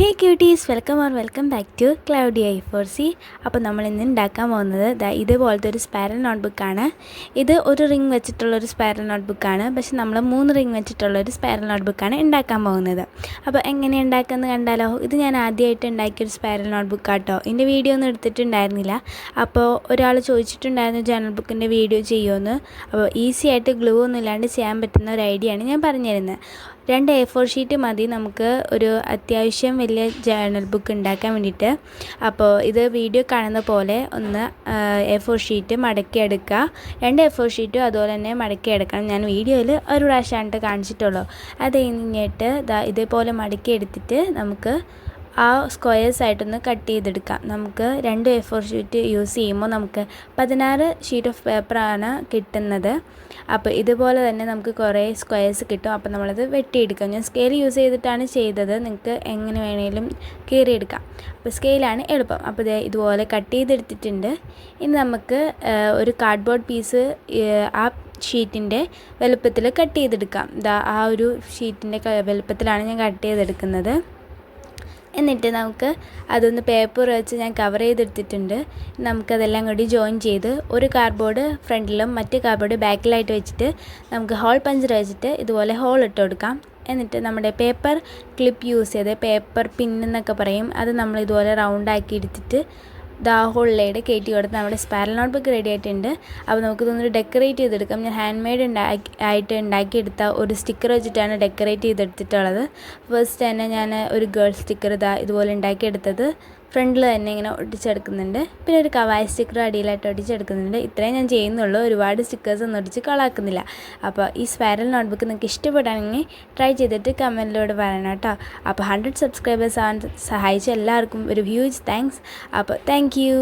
Hey cuties, welcome back to cloudy A4C. അപ്പോൾ നമ്മൾ ഇന്ന് ഉണ്ടാക്കാൻ പോകുന്നത് ഇതുപോലത്തെ ഒരു സ്പൈറൽ നോട്ട്ബുക്കാണ്. ഇത് ഒരു റിംഗ് വെച്ചിട്ടുള്ളൊരു സ്പൈറൽ നോട്ട്ബുക്കാണ്. പക്ഷെ നമ്മൾ 3 റിംഗ് വെച്ചിട്ടുള്ളൊരു സ്പൈറൽ നോട്ട്ബുക്കാണ് ഉണ്ടാക്കാൻ പോകുന്നത്. അപ്പോൾ എങ്ങനെ ഉണ്ടാക്കുന്നത് കണ്ടാലോ? ഇത് ഞാൻ ആദ്യമായിട്ട് ഉണ്ടാക്കിയൊരു സ്പൈറൽ നോട്ട്ബുക്കാട്ടോ. ഇതിൻ്റെ വീഡിയോ ഒന്നും എടുത്തിട്ടുണ്ടായിരുന്നില്ല. അപ്പോൾ ഒരാൾ ചോദിച്ചിട്ടുണ്ടായിരുന്നു ജേർണൽ ബുക്കിൻ്റെ വീഡിയോ ചെയ്യുമെന്ന്. അപ്പോൾ ഈസി ആയിട്ട് ഗ്ലൂ ഒന്നും ഇല്ലാണ്ട് ചെയ്യാൻ പറ്റുന്ന ഒരു ഐഡിയ ആണ് ഞാൻ പറഞ്ഞിരുന്നത്. 2 A4 ഷീറ്റ് മതി നമുക്ക് ഒരു അത്യാവശ്യം വലിയ ജേർണൽ ബുക്ക് ഉണ്ടാക്കാൻ വേണ്ടിയിട്ട്. അപ്പോൾ ഇത് വീഡിയോ കാണുന്ന പോലെ ഒന്ന് A4 ഷീറ്റ് മടക്കിയെടുക്കുക. 2 A4 ഷീറ്റും അതുപോലെ തന്നെ മടക്കിയെടുക്കണം. ഞാൻ വീഡിയോയിൽ ഒരു പ്രാവശ്യമായിട്ട് കാണിച്ചിട്ടുള്ളൂ. അത് കഴിഞ്ഞിട്ട് ഇതേപോലെ മടക്കിയെടുത്തിട്ട് നമുക്ക് ആ സ്ക്വയേഴ്സായിട്ടൊന്ന് കട്ട് ചെയ്തെടുക്കാം. നമുക്ക് 2 A4 ഷീറ്റ് യൂസ് ചെയ്യുമ്പോൾ നമുക്ക് 16 ഷീറ്റ് ഓഫ് പേപ്പറാണ് കിട്ടുന്നത്. അപ്പോൾ ഇതുപോലെ തന്നെ നമുക്ക് കുറേ സ്ക്വയേഴ്സ് കിട്ടും. അപ്പോൾ നമ്മളത് വെട്ടിയെടുക്കാം. ഞാൻ സ്കെയിൽ യൂസ് ചെയ്തിട്ടാണ് ചെയ്തത്. നിങ്ങൾക്ക് എങ്ങനെ വേണമെങ്കിലും കീറിയെടുക്കാം. അപ്പോൾ സ്കെയിലാണ് എളുപ്പം. അപ്പോൾ ഇതുപോലെ കട്ട് ചെയ്തെടുത്തിട്ടുണ്ട്. ഇനി നമുക്ക് ഒരു കാർഡ്ബോർഡ് പീസ് ആ ഷീറ്റിൻ്റെ വലുപ്പത്തിൽ കട്ട് ചെയ്തെടുക്കാം. ആ ഒരു ഷീറ്റിൻ്റെ വലുപ്പത്തിലാണ് ഞാൻ കട്ട് ചെയ്തെടുക്കുന്നത്. എന്നിട്ട് നമുക്ക് അതൊന്ന് പേപ്പർ വെച്ച് ഞാൻ കവർ ചെയ്തെടുത്തിട്ടുണ്ട്. നമുക്കതെല്ലാം കൂടി ജോയിൻ ചെയ്ത് ഒരു കാർഡ്ബോർഡ് ഫ്രണ്ടിലും മറ്റേ കാർഡ്ബോർഡ് ബാക്കിലായിട്ട് വെച്ചിട്ട് നമുക്ക് ഹോൾ പഞ്ചർ വെച്ചിട്ട് ഇതുപോലെ ഹോൾ ഇട്ട് കൊടുക്കാം. എന്നിട്ട് നമ്മുടെ പേപ്പർ ക്ലിപ്പ് യൂസ് ചെയ്ത് പേപ്പർ പിന്നെന്നൊക്കെ പറയും, അത് നമ്മൾ ഇതുപോലെ റൗണ്ടാക്കി എടുത്തിട്ട് ഹോളിലൂടെ കയറ്റി കൊടുത്ത് നമ്മുടെ സ്പൈറൽ നോട്ട്ബുക്ക് റെഡി ആയിട്ടുണ്ട്. അപ്പോൾ നമുക്കിതൊന്ന് ഡെക്കറേറ്റ് ചെയ്തെടുക്കാം. ഞാൻ ഹാൻഡ് മെയ്ഡ് ആയിട്ട് ഉണ്ടാക്കിയെടുത്ത ഒരു സ്റ്റിക്കർ വെച്ചിട്ടാണ് ഡെക്കറേറ്റ് ചെയ്തെടുത്തിട്ടുള്ളത്. ഫസ്റ്റ് തന്നെ ഞാൻ ഒരു ഗേൾ സ്റ്റിക്കർ ഇതുപോലെ ഉണ്ടാക്കിയെടുത്തത് ഫ്രണ്ടിൽ തന്നെ ഇങ്ങനെ ഒട്ടിച്ചെടുക്കുന്നുണ്ട്. പിന്നെ ഒരു കവായ സ്റ്റിക്കർ അടിയിലായിട്ട് ഒട്ടിച്ചെടുക്കുന്നുണ്ട്. ഇത്രയും ഞാൻ ചെയ്യുന്നുള്ളൂ. ഒരുപാട് സ്റ്റിക്കേഴ്സ് ഒന്നും ഒട്ടിച്ച് കളാക്കുന്നില്ല. അപ്പോൾ ഈ സ്പൈറൽ നോട്ട്ബുക്ക് നിങ്ങൾക്ക് ഇഷ്ടപ്പെടുകയാണെങ്കിൽ ട്രൈ ചെയ്തിട്ട് കമൻറ്റിലൂടെ പറയണം കേട്ടോ. അപ്പോൾ 100 സബ്സ്ക്രൈബേഴ്സ് ആവാൻ സഹായിച്ച എല്ലാവർക്കും ഒരു ഹ്യൂജ് താങ്ക്സ്. അപ്പോൾ താങ്ക് യു.